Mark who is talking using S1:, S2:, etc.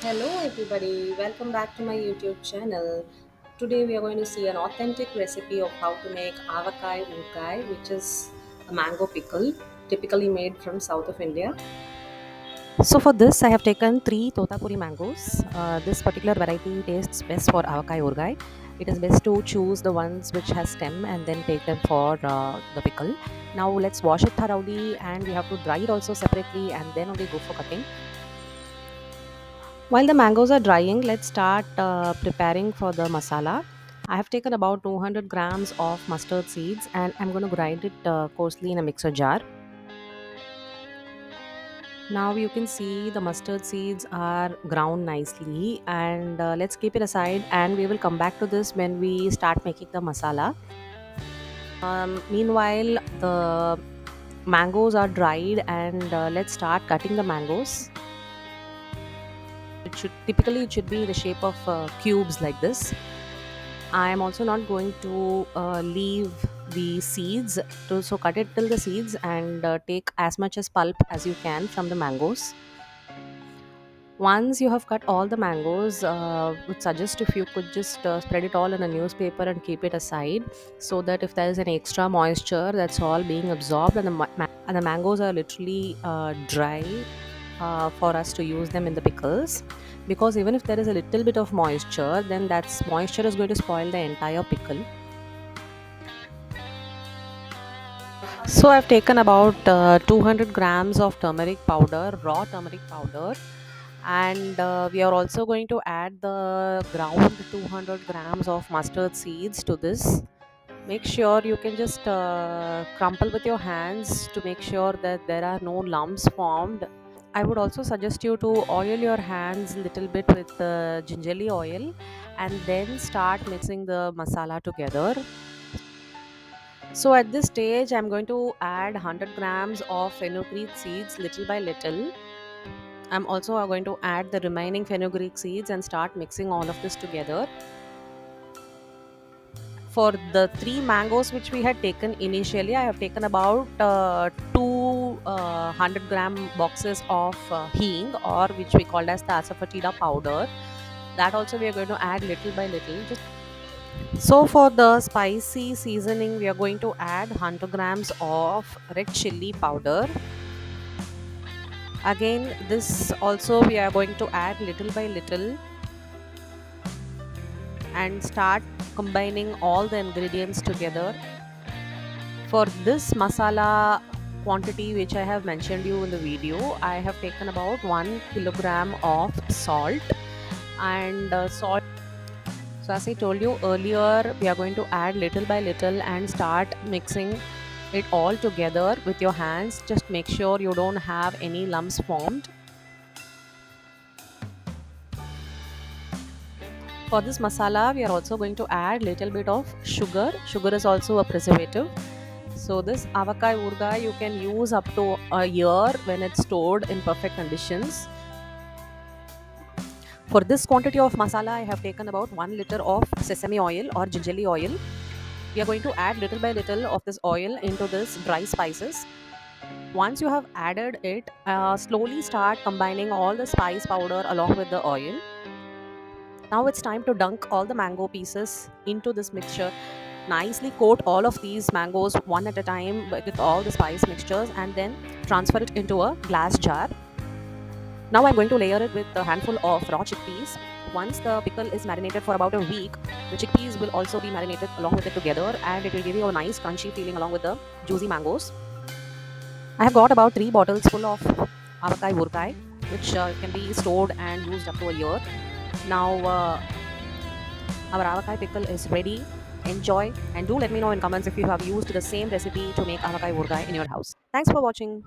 S1: Hello, everybody. Welcome back to my YouTube channel. Today, we are going to see an authentic recipe of how to make Avakkai Urgai, which is a mango pickle typically made from south of India. So for this, I have taken three totapuri mangoes. This particular variety tastes best for Avakkai Urgai. It is best to choose the ones which has stem and then take them for the pickle. Now let's wash it thoroughly, and we have to dry it also separately and then only go for cutting. While the mangoes are drying, let's start preparing for the masala. I have taken about 200 grams of mustard seeds and I'm going to grind it coarsely in a mixer jar. Now you can see the mustard seeds are ground nicely, and let's keep it aside and we will come back to this when we start making the masala. Meanwhile, the mangoes are dried and let's start cutting the mangoes. It should be in the shape of cubes like this. I am also not going to leave the seeds to so cut it till the seeds and take as much as pulp as you can from the mangoes. Once you have cut all the mangoes, would suggest if you could just spread it all in a newspaper and keep it aside, so that if there is any extra moisture, that's all being absorbed and and the mangoes are literally dry for us to use them in the pickles. Because even if there is a little bit of moisture, then that moisture is going to spoil the entire pickle. So I've taken about 200 grams of turmeric powder, raw turmeric powder, and we are also going to add the ground 200 grams of mustard seeds to this. Make sure you can just crumple with your hands to make sure that there are no lumps formed. I would also suggest you to oil your hands a little bit with gingerly oil and then start mixing the masala together. So at this stage, I'm going to add 100 grams of fenugreek seeds little by little. I'm also going to add the remaining fenugreek seeds and start mixing all of this together. For the three mangoes which we had taken initially, I have taken about 200-gram boxes of hing, or which we called as the asafoetida powder. That also we are going to add little by little. So for the spicy seasoning, we are going to add 100 grams of red chilli powder. Again, this also we are going to add little by little and start combining all the ingredients together. For this masala quantity which I have mentioned you in the video, I have taken about 1 kilogram of salt and salt. So as I told you earlier, we are going to add little by little and start mixing it all together with your hands. Just make sure you don't have any lumps formed. For this masala, we are also going to add little bit of sugar. Sugar is also a preservative. So this Avakkai Urgai you can use up to a year when it's stored in perfect conditions. For this quantity of masala, I have taken about 1 liter of sesame oil or gingerly oil. We are going to add little by little of this oil into this dry spices. Once you have added it, slowly start combining all the spice powder along with the oil. Now it's time to dunk all the mango pieces into this mixture. Nicely coat all of these mangoes one at a time with all the spice mixtures and then transfer it into a glass jar. Now I'm going to layer it with a handful of raw chickpeas. Once the pickle is marinated for about a week, the chickpeas will also be marinated along with it together, and it will give you a nice crunchy feeling along with the juicy mangoes. I have got about 3 bottles full of Avakkai Urgai, which can be stored and used up to a year. Now our avocado pickle is ready. Enjoy, and do let me know in comments if you have used the same recipe to make avocado urgai in your house. Thanks for watching.